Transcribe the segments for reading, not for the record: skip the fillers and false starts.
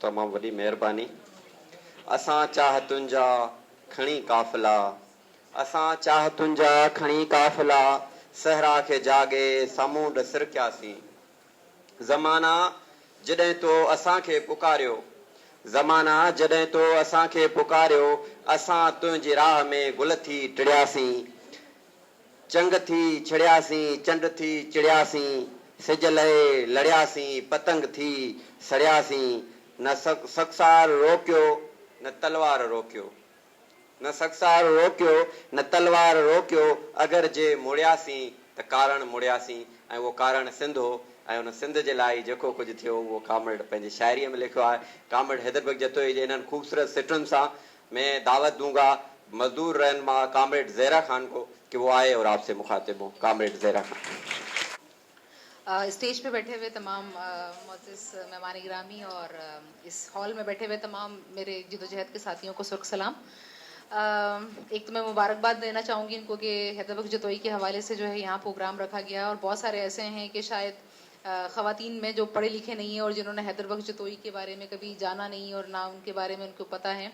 तमाम वडी मेहरबानी। असां चाहतुनि जा खणी काफ़िला, असां चाहतुनि जा खणी काफ़िला, सहरा के जागे सामूंड सिरकियासीं। ज़माना जॾहिं तो असांखे पुकारियो, ज़माना जॾहिं तो असांखे पुकारियो, असां तुंहिंजी राह में गुल थी टिड़ियासीं। चंग थी छिड़ियासीं, चंड थी चिड़ियासीं, सिज लहे लड़ियासीं, पतंग थी सड़ियासीं। न सक्सार रोकियो न तलवार रोकियो, न सक्सार रोकियो न तलवार रोकियो, अगरि जे मुड़ियासीं त कारण मुड़ियासीं। ऐं उहो कारण सिंध हो, ऐं उन सिंध जे लाइ जेको कुझु थियो उहो कामरेड पंहिंजी शाइरीअ में लिखियो आहे। कामरेड हैदर बख्श जतोई जे इन्हनि खूबसूरत सिटुनि सां मैं दावत दूंगा मजदूर रहनुमा कामरेड ज़हरा खान को कि वो आए और आपसे मुखातिब हो। कामरेड ज़हरा खान। स्टेज पे बैठे हुए तमाम मोअज़्ज़िज़ मेहमान गिरामी और इस हॉल में बैठे हुए तमाम मेरे जिदोजहद के साथियों को सुर्ख सलाम। एक तो मैं मुबारकबाद देना चाहूँगी इनको कि हैदर बख्श जतोई के हवाले से जो है यहाँ प्रोग्राम रखा गया, और बहुत सारे ऐसे हैं कि शायद ख़वातीन में जो पढ़े लिखे नहीं है और जिन्होंने हैदर बख्श जतोई के बारे में कभी जाना नहीं और ना उनके बारे में उनको पता है,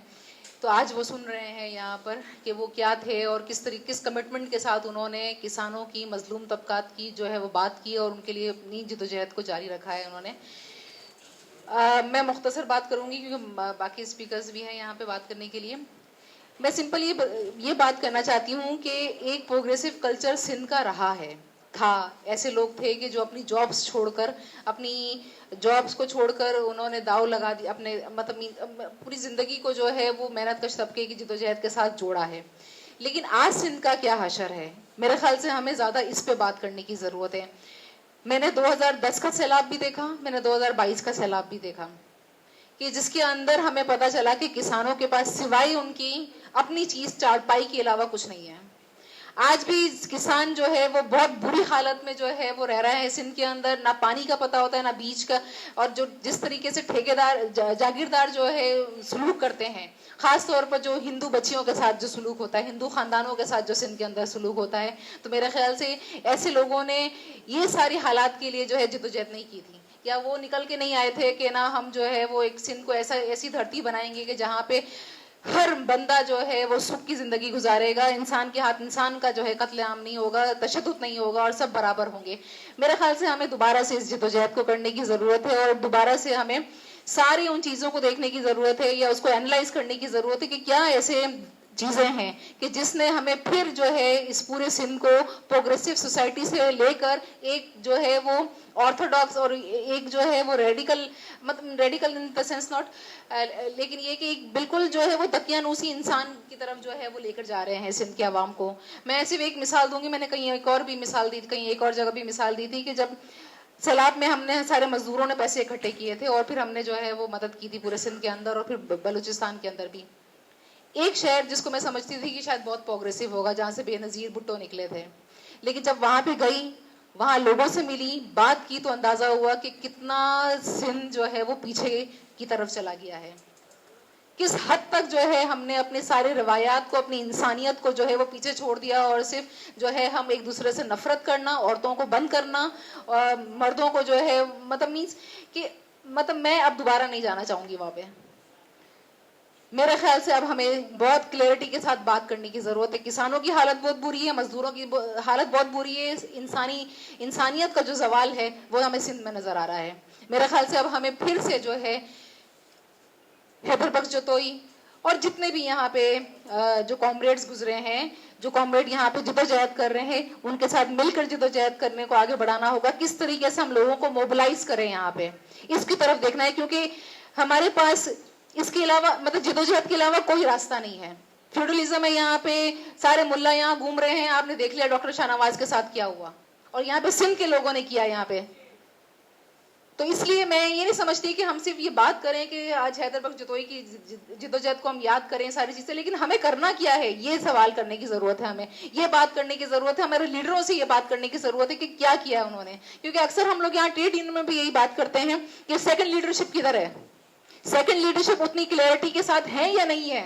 तो आज वो सुन रहे हैं यहाँ पर कि वो क्या थे और किस कमिटमेंट के साथ उन्होंने किसानों की, मजलूम तबकात की जो है वो बात की और उनके लिए अपनी जिदोजहद को जारी रखा है उन्होंने। मैं मुख्तसर बात करूँगी क्योंकि बाकी स्पीकर्स भी हैं यहाँ पे बात करने के लिए। मैं सिंपल ये बात करना चाहती हूँ कि एक प्रोग्रेसिव कल्चर सिंध का रहा है, था। ऐसे लोग थे कि जो अपनी जॉब्स छोड़कर, अपनी जॉब्स को छोड़कर उन्होंने दाव लगा दी, अपने मतलब पूरी ज़िंदगी को जो है वो मेहनत कश तबके की जिदोजहद के साथ जोड़ा है। लेकिन आज सिंध का क्या हशर है, मेरे ख्याल से हमें ज़्यादा इस पे बात करने की ज़रूरत है। मैंने 2010 का सैलाब भी देखा, मैंने 2022 का सैलाब भी देखा, कि जिसके अंदर हमें पता चला कि किसानों के पास सिवाय उनकी अपनी चीज़ चारपाई के अलावा कुछ नहीं है। आज भी किसान जो है वो बहुत बुरी हालत में जो है वो रह रहा है सिंध के अंदर, ना पानी का पता होता है ना बीज का, और जो जिस तरीके से ठेकेदार जागीरदार जो है सलूक करते हैं, खास तौर पर जो हिंदू बच्चियों के साथ जो सलूक होता है, हिंदू खानदानों के साथ जो सिंध के अंदर सलूक होता है, तो मेरे ख्याल से ऐसे लोगों ने ये सारी हालात के लिए जो है जिदोजहद नहीं की थी, या वो निकल के नहीं आए थे कि ना हम जो है वो एक सिंध को ऐसी धरती बनाएंगे कि जहाँ पे हर बंदा जो है वो सुख की जिंदगी गुजारेगा, इंसान के हाथ इंसान का जो है कत्लेआम नहीं होगा, तशद्दुद नहीं होगा और सब बराबर होंगे। मेरे ख्याल से हमें दोबारा से इस जिदोजहद को करने की ज़रूरत है और दोबारा से हमें सारी उन चीज़ों को देखने की ज़रूरत है या उसको एनालाइज करने की ज़रूरत है कि क्या ऐसे चीज़ें हैं कि जिसने हमें फिर जो है इस पूरे सिंध को प्रोग्रेसिव सोसाइटी से लेकर एक जो है वो ऑर्थोडॉक्स और एक जो है वो रेडिकल, मतलब radical in the sense not, लेकिन ये कि बिल्कुल जो है वो दकियानूसी इंसान की तरफ जो है वो लेकर जा रहे हैं सिंध के अवाम को। मैं सिर्फ एक मिसाल दूंगी, मैंने कहीं एक और भी मिसाल दी, कहीं एक और जगह भी मिसाल दी थी कि जब सैलाब में हमने सारे मजदूरों ने पैसे इकट्ठे किए थे और फिर हमने जो है वो मदद की थी पूरे सिंध के अंदर और फिर बलूचिस्तान के अंदर भी। एक शहर जिसको मैं समझती थी कि शायद बहुत प्रोग्रेसिव होगा, जहाँ से बेनज़ीर भुट्टो निकले थे, लेकिन जब वहाँ पे गई, वहाँ लोगों से मिली, बात की, तो अंदाज़ा हुआ कि कितना सिंध जो है वो पीछे की तरफ चला गया है, किस हद तक जो है हमने अपने सारे रवायात को, अपनी इंसानियत को जो है वो पीछे छोड़ दिया और सिर्फ जो है हम एक दूसरे से नफरत करना, औरतों को बंद करना और मर्दों को जो है मतलब मीन्स कि मतलब मैं अब दोबारा नहीं जाना चाहूँगी वहाँ पे। मेरे ख्याल से अब हमें बहुत क्लैरिटी के साथ बात करने की ज़रूरत है। किसानों की हालत बहुत बुरी है, मजदूरों की हालत बहुत बुरी है, इंसानियत का जो सवाल है वो हमें सिंध में नज़र आ रहा है। मेरे ख्याल से अब हमें फिर से जो है हैदर बख्श जतोई और जितने भी यहाँ पे जो कॉमरेड्स गुजरे हैं, जो कॉमरेड यहाँ पे जिदोजहद कर रहे हैं, उनके साथ मिलकर जिदोजहद करने को आगे बढ़ाना होगा। किस तरीके से हम लोगों को मोबिलाइज करें यहाँ पे, इसकी तरफ देखना है, क्योंकि हमारे पास इसके अलावा मतलब जिदोजहद के अलावा कोई रास्ता नहीं है। फ्यूडलिज्म है यहाँ पे, सारे मुल्ला यहाँ घूम रहे हैं, आपने देख लिया डॉक्टर शाहनवाज के साथ क्या हुआ, और यहाँ पे सिंध के लोगों ने किया यहाँ पे। तो इसलिए मैं ये नहीं समझती कि हम सिर्फ ये बात करें कि आज हैदर बख्श जतोई की जिदोजहद को हम याद करें सारी चीजें, लेकिन हमें करना क्या है ये सवाल करने की जरूरत है, हमें ये बात करने की जरूरत है, हमारे लीडरों से ये बात करने की जरूरत है कि क्या किया है उन्होंने। क्योंकि अक्सर हम लोग यहाँ ट्रेड यूनियन में भी यही बात करते हैं कि सेकंड लीडरशिप किधर है, सेकंड लीडरशिप उतनी क्लैरिटी के साथ है या नहीं है।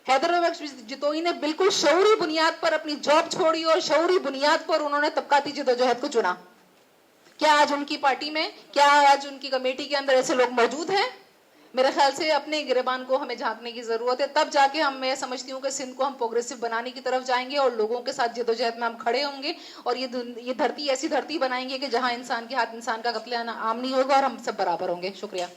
हैदर बख्श जतोई ने बिल्कुल शऊरी बुनियाद पर अपनी जॉब छोड़ी और शऊरी बुनियाद पर उन्होंने तबकाती जिदोजहद को चुना। क्या आज उनकी पार्टी में, क्या आज उनकी कमेटी के अंदर ऐसे लोग मौजूद हैं? मेरे ख्याल से अपने गिरेबान को हमें झांकने की जरूरत है, तब जाके हम, मैं समझती हूँ कि सिंध को हम प्रोग्रेसिव बनाने की तरफ जाएंगे और लोगों के साथ जद्दोजहद में हम खड़े होंगे और ये धरती ऐसी धरती बनाएंगे कि जहां इंसान के हाथ इंसान का कत्लेआम नहीं होगा और हम सब बराबर होंगे। शुक्रिया।